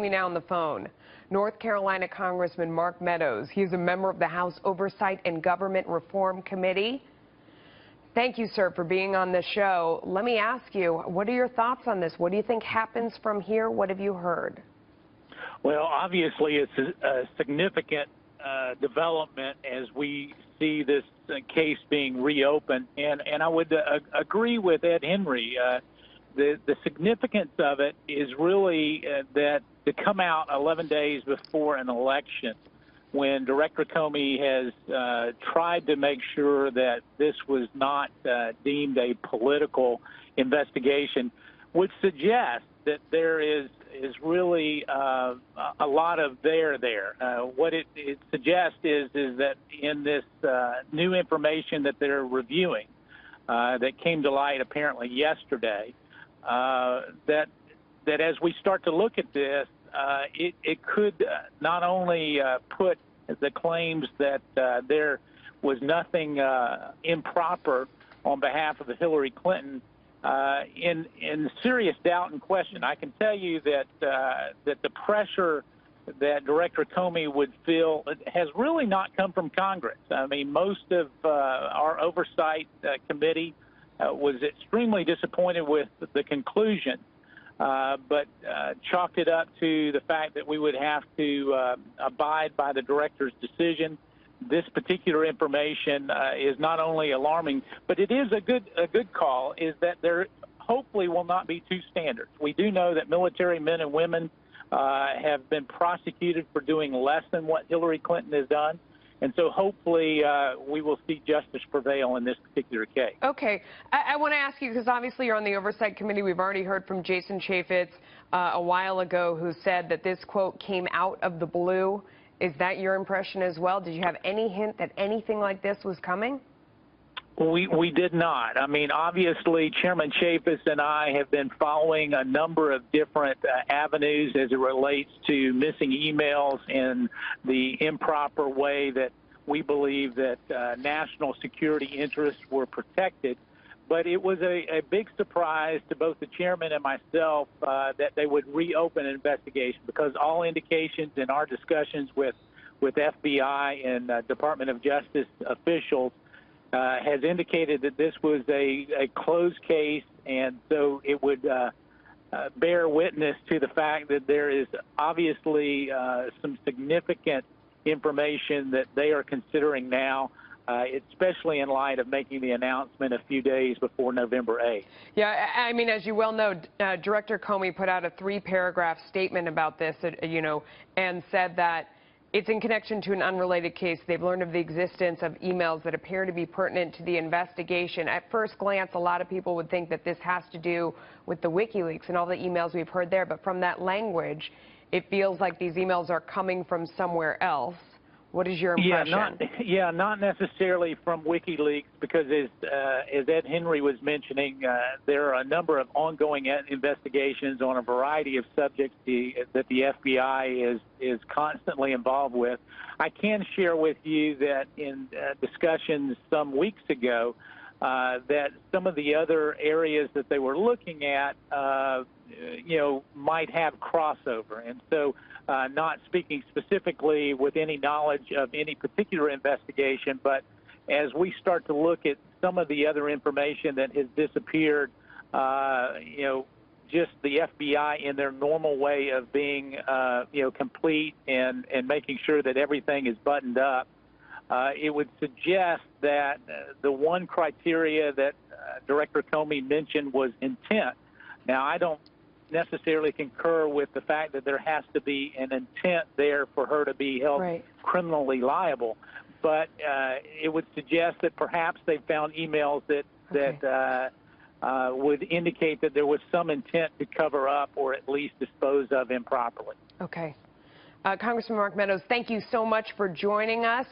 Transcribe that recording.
Me now on the phone, North Carolina Congressman Mark Meadows. He's a member of the House Oversight and Government Reform Committee. Thank you, sir, for being on the show. Let me ask you, what are your thoughts on this? What do you think happens from here? What have you heard? Well, obviously, it's a significant development as we see this case being reopened. And I would agree with Ed Henry. The significance of it is really that to come out 11 days before an election, when Director Comey has tried to make sure that this was not deemed a political investigation, would suggest that there is really a lot of there. What it suggests is that in this new information that they're reviewing that came to light apparently yesterday, that as we start to look at this, it could not only put the claims that there was nothing improper on behalf of Hillary Clinton in serious doubt and question. I can tell you that the pressure that Director Comey would feel has really not come from Congress. I mean, most of our oversight committee was extremely disappointed with the conclusion, but chalked it up to the fact that we would have to abide by the director's decision. This particular information is not only alarming, but it is a good call, is that there hopefully will not be two standards. We do know that military men and women have been prosecuted for doing less than what Hillary Clinton has done. And so hopefully we will see justice prevail in this particular case. Okay. I want to ask you, because obviously you're on the Oversight Committee. We've already heard from Jason Chaffetz a while ago, who said that this quote came out of the blue. Is that your impression as well? Did you have any hint that anything like this was coming? We did not. I mean, obviously, Chairman Chaffetz and I have been following a number of different avenues as it relates to missing emails and the improper way that we believe that national security interests were protected. But it was a big surprise to both the chairman and myself that they would reopen an investigation, because all indications in our discussions with FBI and Department of Justice officials has indicated that this was a closed case, and so it would bear witness to the fact that there is obviously some significant information that they are considering now, especially in light of making the announcement a few days before November 8th. Yeah, I mean, as you well know, Director Comey put out a 3-paragraph statement about this, and said that it's in connection to an unrelated case. They've learned of the existence of emails that appear to be pertinent to the investigation. At first glance, a lot of people would think that this has to do with the WikiLeaks and all the emails we've heard there. But from that language, it feels like these emails are coming from somewhere else. What is your impression? Not necessarily from WikiLeaks, because as Ed Henry was mentioning, there are a number of ongoing investigations on a variety of subjects that the FBI is constantly involved with. I can share with you that in discussions some weeks ago, that some of the other areas that they were looking at, might have crossover. And so not speaking specifically with any knowledge of any particular investigation, but as we start to look at some of the other information that has disappeared, just the FBI in their normal way of being, complete and making sure that everything is buttoned up, it would suggest that the one criteria that Director Comey mentioned was intent. Now, I don't necessarily concur with the fact that there has to be an intent there for her to be held criminally liable, but it would suggest that perhaps they found emails that would indicate that there was some intent to cover up or at least dispose of improperly. Okay. Congressman Mark Meadows, thank you so much for joining us.